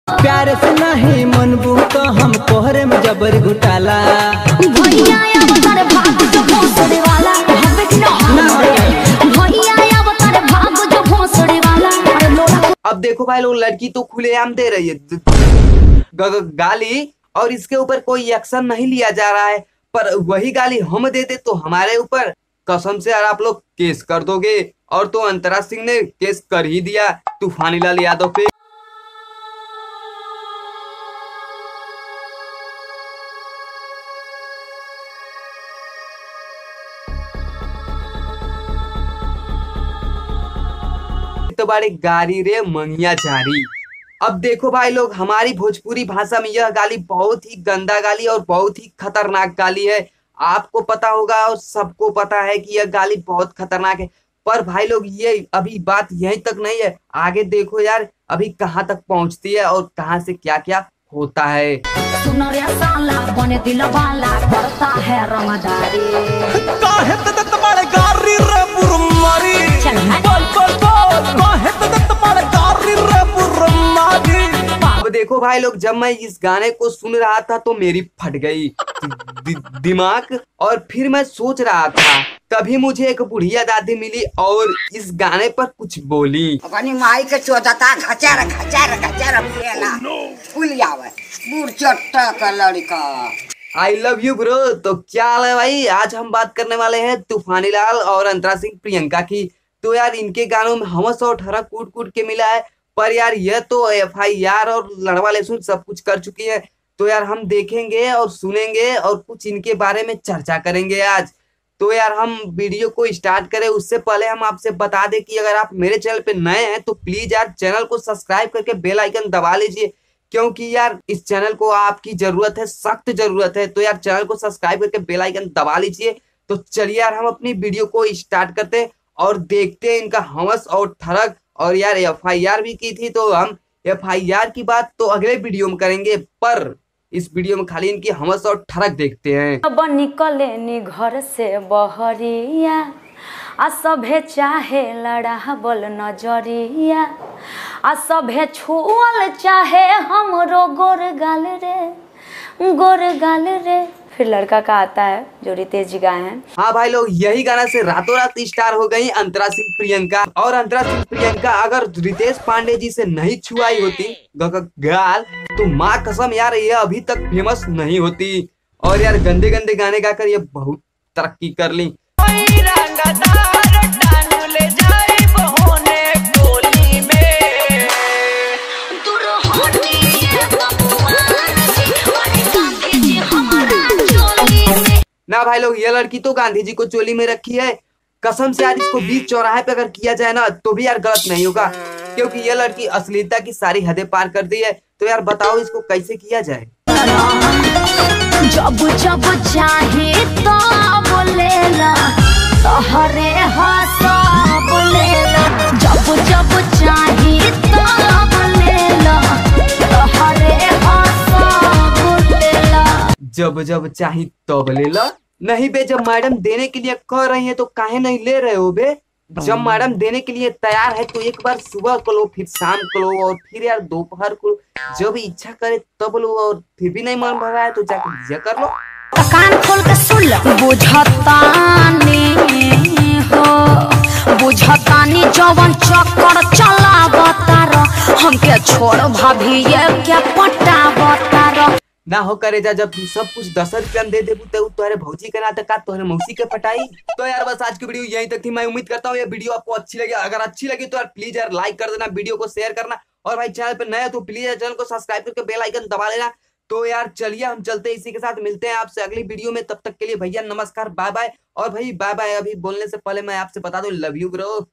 प्यार से नहीं मनबू तो हम कोहरे में जबर घुटाला। भैया अब तारे भाग जो भोसड़ी वाला भैया अब तारे भाग जो भोसड़ी वाला। अब देखो भाई लोग, लड़की तो खुलेआम दे रही है गाली और इसके ऊपर कोई एक्शन नहीं लिया जा रहा है, पर वही गाली हम देते तो हमारे ऊपर कसम से यार आप लोग केस कर दोगे। और तो अंतरा सिंह ने केस कर ही दिया तूफानीलाल यादव पे। तो बड़े गाली रे मंगिया जारी। अब देखो भाई लोग, हमारी भोजपुरी भाषा में यह गाली बहुत ही गंदा गाली और बहुत ही खतरनाक गाली है। आपको पता होगा और सबको पता है कि यह गाली बहुत खतरनाक है। पर भाई लोग ये अभी बात यहीं तक नहीं है, आगे देखो यार अभी कहाँ तक पहुँचती है और कहाँ से क्या क्या होता है। सुन रे साला बने दिल वाला करता है रंगदारी। काहे तक तुम्हारे गारी रे बुरमारी। बोल बोल बोल काहे तक तुम्हारे गारी रे बुरमारी। अब देखो भाई लोग, जब मैं इस गाने को सुन रहा था तो मेरी फट गई दिमाग और फिर मैं सोच रहा था, तभी मुझे एक बुढ़िया दादी मिली और इस गाने पर कुछ बोली। अपनी माई के चोदता घचार घचार घचार पिएला फूल आवे बूढ़ चट्टा का लड़का। I love you bro. तो क्या हाल है भाई, आज हम बात करने वाले हैं तूफानीलाल और अंतरा सिंह प्रियंका की। तो यार इनके गानों में हमस और ठरक कूट कूट के मिला है, पर यार यह तो FIR और लड़वा लहसुन सब कुछ कर चुकी है। तो यार हम देखेंगे और सुनेंगे और कुछ इनके बारे में चर्चा करेंगे आज। तो यार हम वीडियो को स्टार्ट करें उससे पहले हम आपसे बता दें कि अगर आप मेरे चैनल पे नए हैं तो प्लीज यार चैनल को सब्सक्राइब करके बेल आइकन दबा लीजिए, क्योंकि यार इस चैनल को आपकी जरूरत है, सख्त जरूरत है। तो यार चैनल को सब्सक्राइब करके बेल आइकन दबा लीजिए। तो चलिए यार हम अपनी वीडियो को स्टार्ट करते हैं और देखते हैं इनका हमस और ठरक। और यार FIR भी की थी, तो हम FIR की बात तो अगले वीडियो में करेंगे, पर इस वीडियो में खाली इनकी हमस और ठरक देखते हैं। अब निकले नी घर से बहरिया आ सभे चाहे लड़ा बोल नजरिया आ सभे छुअल चाहे हमरो गोर गाल रे। फिर लड़का का आता है जो रितेश जी गाए हैं। हाँ भाई लोग, यही गाना से रातों रात स्टार हो गई अंतरा सिंह प्रियंका। और अंतरा सिंह प्रियंका अगर रितेश पांडे जी से नहीं छुआई होती गाल तो माँ कसम यार ये अभी तक फेमस नहीं होती। और यार गंदे गंदे गाने गाकर ये बहुत तरक्की कर ली। ना भाई लोग, ये लड़की तो गांधी जी को चोली में रखी है। कसम से यार इसको बीच चौराहे पे अगर किया जाए ना तो भी यार गलत नहीं होगा, क्योंकि ये लड़की अश्लीलता की सारी हदें पार कर दी है। तो यार बताओ इसको कैसे किया जाए। जब जब चाहे तो बोलेला तोहरे हंसा बोलेला। जब जब चाहे तो बोलेला तोहरे हंसा बोलेला। जब जब चाही तब ले ला। नहीं बे, जब मैडम देने के लिए कह रही है तो काहे नहीं ले रहे हो बे। जब मैडम देने के लिए तैयार है तो एक बार सुबह को लो, फिर शाम को लो और फिर यार दोपहर को, जब इच्छा करे तब लो। और फिर भी नहीं मन भर रहा है तो जाकर ये कर लो। कान खोल के सुन लो। बुझतानी जवन चक्कर चला बतारो हमके छोड़ भाभी ये क्या पटा बतारो। ना हो करे जा, जब सब कुछ 10 रुपया दे दे तुम्हारे भौजी के नाटक का तुम्हारे मौसी के पटाई। तो यार बस आज की वीडियो यहीं तक थी। मैं उम्मीद करता हूँ ये वीडियो आपको अच्छी लगी। अगर अच्छी लगी तो यार प्लीज यार लाइक कर देना, वीडियो को शेयर करना। और भाई चैनल पे नया तो प्लीज चैनल को सब्सक्राइब करके बेल आइकन दबा लेना। तो यार चलिए हम चलते हैं, इसी के साथ मिलते हैं आपसे अगली वीडियो में। तब तक के लिए भैया नमस्कार, बाय बाय। और भाई बाय बाय अभी बोलने से पहले मैं आपसे बता दूं, लव यू ब्रो।